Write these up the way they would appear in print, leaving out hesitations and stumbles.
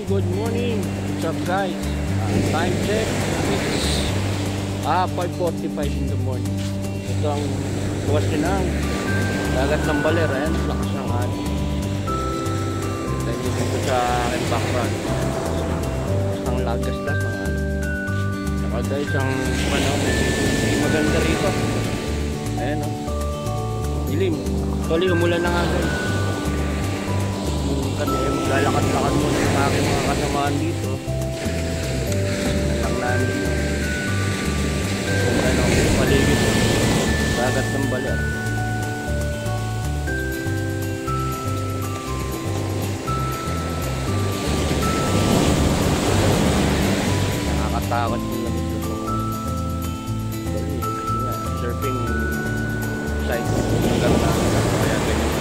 good morning. What's up guys? Time check. It's 5:45 in the morning. Ito ang buwas din ang dagat ng Baler. Ayan, lakas ng hali. Tayo dito sa aking background. Ang lagas-las ng hali. Saka guys, ang panahon maganda rito. Ayan o. Dilim. Tuloy umulan na nga guys. Kami ay maglalakad-lakad muna ng aking mga kasamaan dito. Lang namin yung paligid dagat ng Baler. Nakakatakot sila dito sa kasi nga surfing site lugar na kaya ganyan.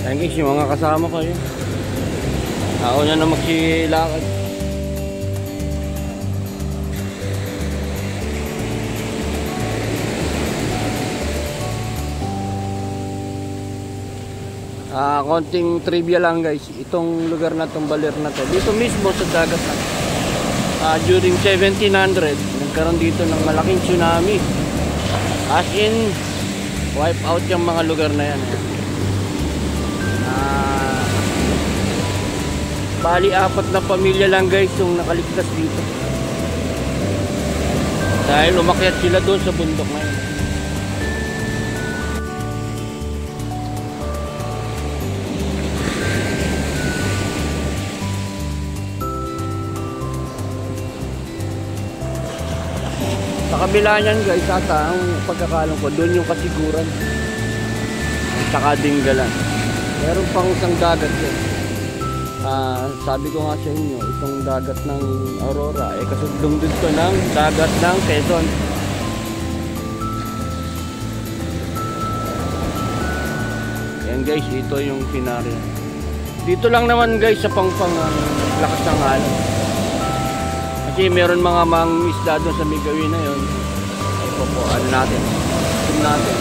Ayan guys, yung mga kasama ko yun. Ako na magsilakad. Konting trivia lang guys. Itong lugar na itong Baler na to, dito mismo sa dagat na during 1700 nagkaroon dito ng malaking tsunami. As in wipe out yung mga lugar na yan. Bali 4 na pamilya lang guys yung nakaligtas dito dahil umakyat sila doon sa bundok na yun. Sa kabila niyan guys, ata ang pagkakalam ko doon yung Kasiguran at saka Dingalan. Meron pang isang dagat yun. Sabi ko nga sa inyo, itong dagat ng Aurora kasudlong dito ng dagat ng Quezon. Yan guys, ito yung scenario. Dito lang naman guys sa pangpang lakas ng alon. Kasi meron mga mangisda doon sa may gawin na yun. Ito po, ano natin, zoom natin.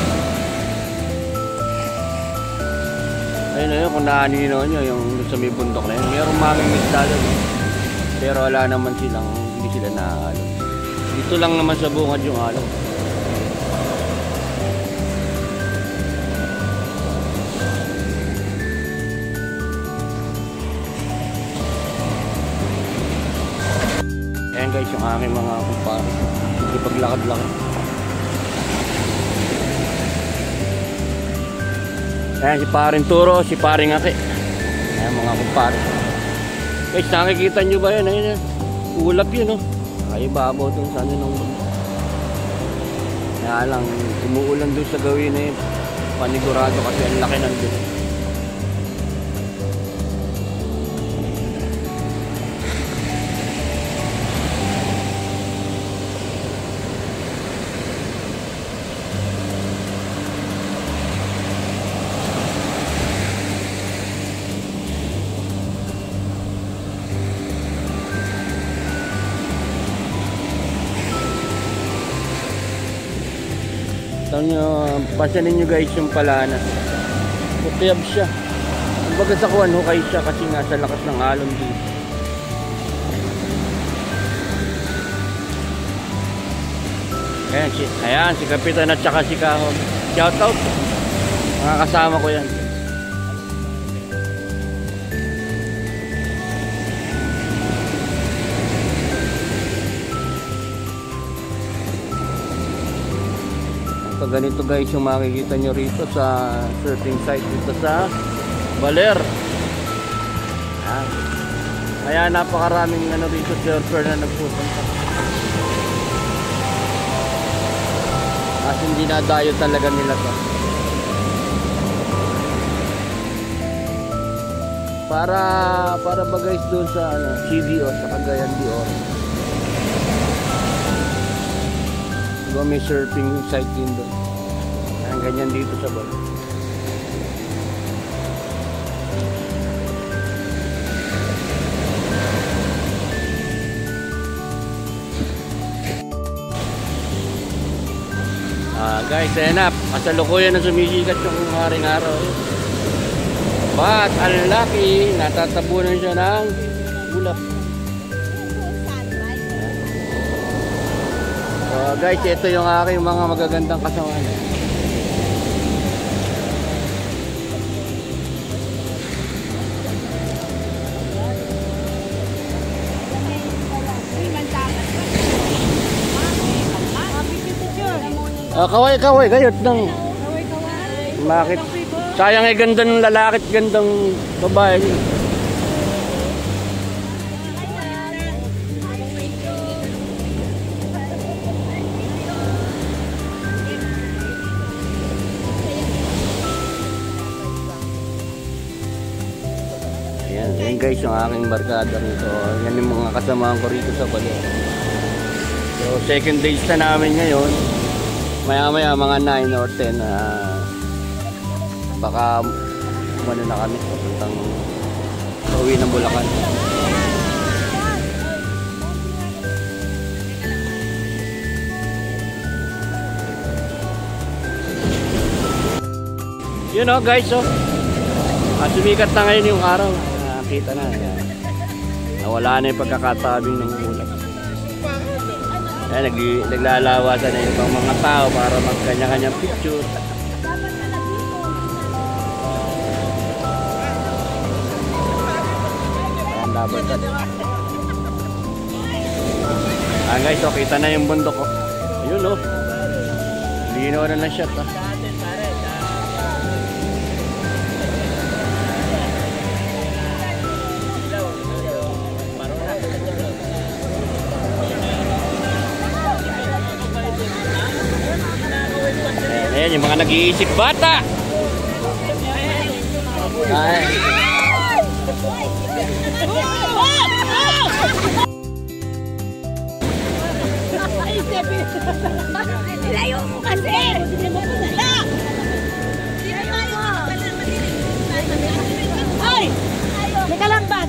Ayun na yun, kung naanino nyo yung sa may bundok na yun, mayroong mangingisda doon. Pero wala naman silang, hindi sila naaalon. Dito lang naman sa bungad yung alon. Ayan guys, yung aking mga kumpare. Ipaglakad-lakad. Ayan si paring Turo, si paring Aki. Ayan mga kumpare. Guys, nakikita nyo ba yun? Ayun, ulap yun, oh. Nakaibabaw dun sa ano nung kaya lang, umuulan dun sa gawin na yun. Panigurado kasi ang laki nandun. Pasyanin nyo guys yung Palanas. Hukayab siya. Kumbaga sa kuwan, hukay siya kasi nga sa lakas ng alon dito. Ayan si Kapitan at saka si Kahon. Shout out. Mga kasama ko yan. So ganito guys yung makikita nyo rito sa surfing site dito sa Baler. Yan. Kaya napakaraming rito surfer na nagpupunta. Kasi hindi nadayo talaga nila to. Para ba guys doon sa CDO sa Cagayan de Oro. Diba may surfing site din doon. Ang ganyan dito sa Baler. Guys, ayan na. Kasalukuyan na sumisikat yung haring araw. But, unlucky, natatabunan siya ng ulap. So, guys, ito yung aking mga magagandang kasamahan. Kaway, gayot ng bakit? Sayang ay ganda ng lalaki at gandang babae. Yan guys yung aking barkada rito. Yan yung mga kasamahan ko rito sa Baler. So second days na namin ngayon. Maya mga 9 or 10 baka umano na kami papuntang uwi ng Bulacan. Yun o guys, sumikat na ngayon yung araw. Nakita na nawala na yung pagkakatabing ng ulap. Ayan, naglalawasan na yung ibang mga tao para magkanya-kanyang picture. Ayan, labasan. Ayan guys, kita na yung bundok ko. Ayun lino na ng shot Ayan yung mga nag-iisip bata. Ay. Ilayo mo kasi. Ay! May kalambat.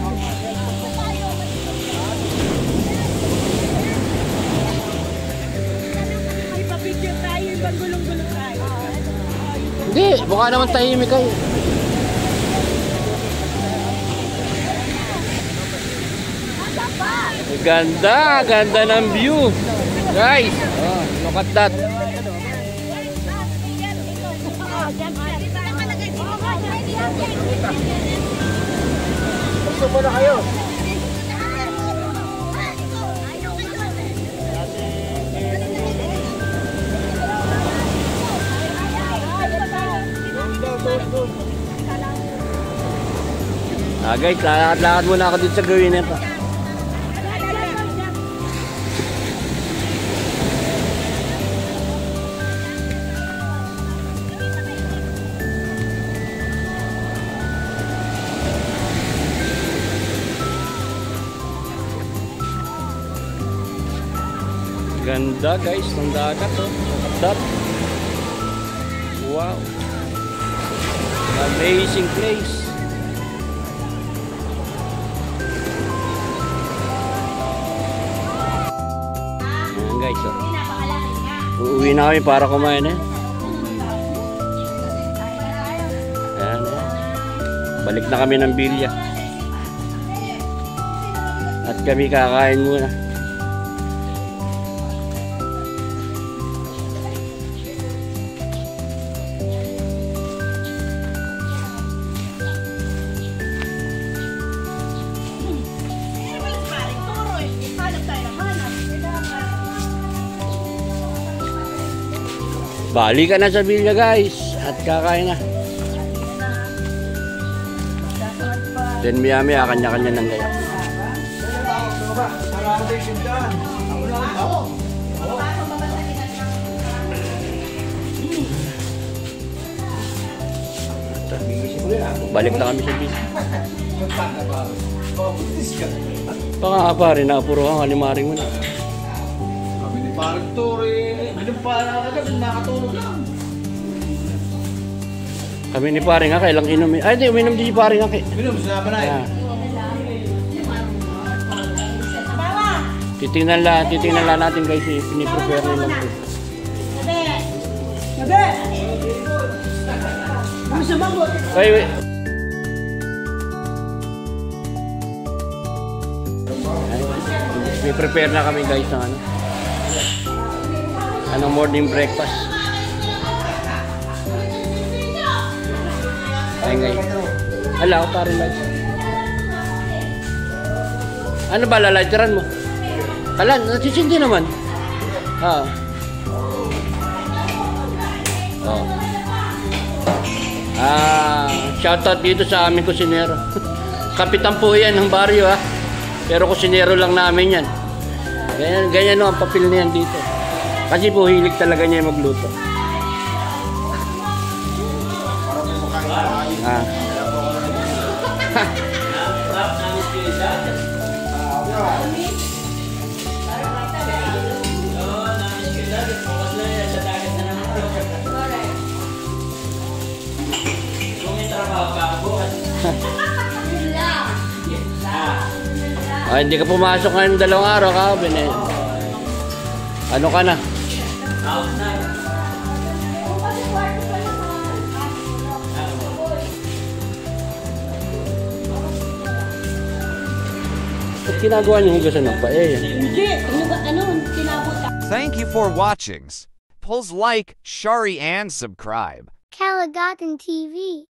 May papicture tayo, ibang gulong-gulong tayo. Hindi, mukha naman tahimik kayo. Ganda ng view. Guys, look at that. Gusto mo na kayo? Guys, lakad-lakad muna ako dito sa gawin nito. Ganda guys ng dagat that. Wow, amazing place. Ayan guys, uuwi na kami para kumain Ayan, balik na kami ng Bilya at kami kakain muna. Balik ka na sa Villa guys. At kakain na. Then maya kanya-kanya ng gaya. Balik na kami sa beach. Pangakapari na, puro kang halimaring mo na. Kami ni Parang Tori, minumpa na agad, nakatulog lang. Kami ni pare nga kailang inom. Ay, di, uminom din si pare nga kay. Minum, sinama na eh. Titingnan lang natin guys, piniprepare nilang po. Gabi! Ano sa magot? Wait. May prepare na kami guys ng anong morning breakfast. Ay guys. Ala, pare light. Ano ba lalighteran mo? Kalan, nasisindi naman. Ah. Oh. Shoutout dito sa aming kusinero. Kapitan po yan ng baryo ha. Pero kusinero lang namin yan. Ganyan no ang papel niyan dito. Kasi po hilig talaga niya magluto. Hindi ka pumasok ngayong 2 araw ka, eh. Ano ka na? Ba't ginagawa niyo hugasan ng pae? Hindi. Ano, tinabot ka. Thank you for watching. Please like, share and subscribe. Calagotten TV.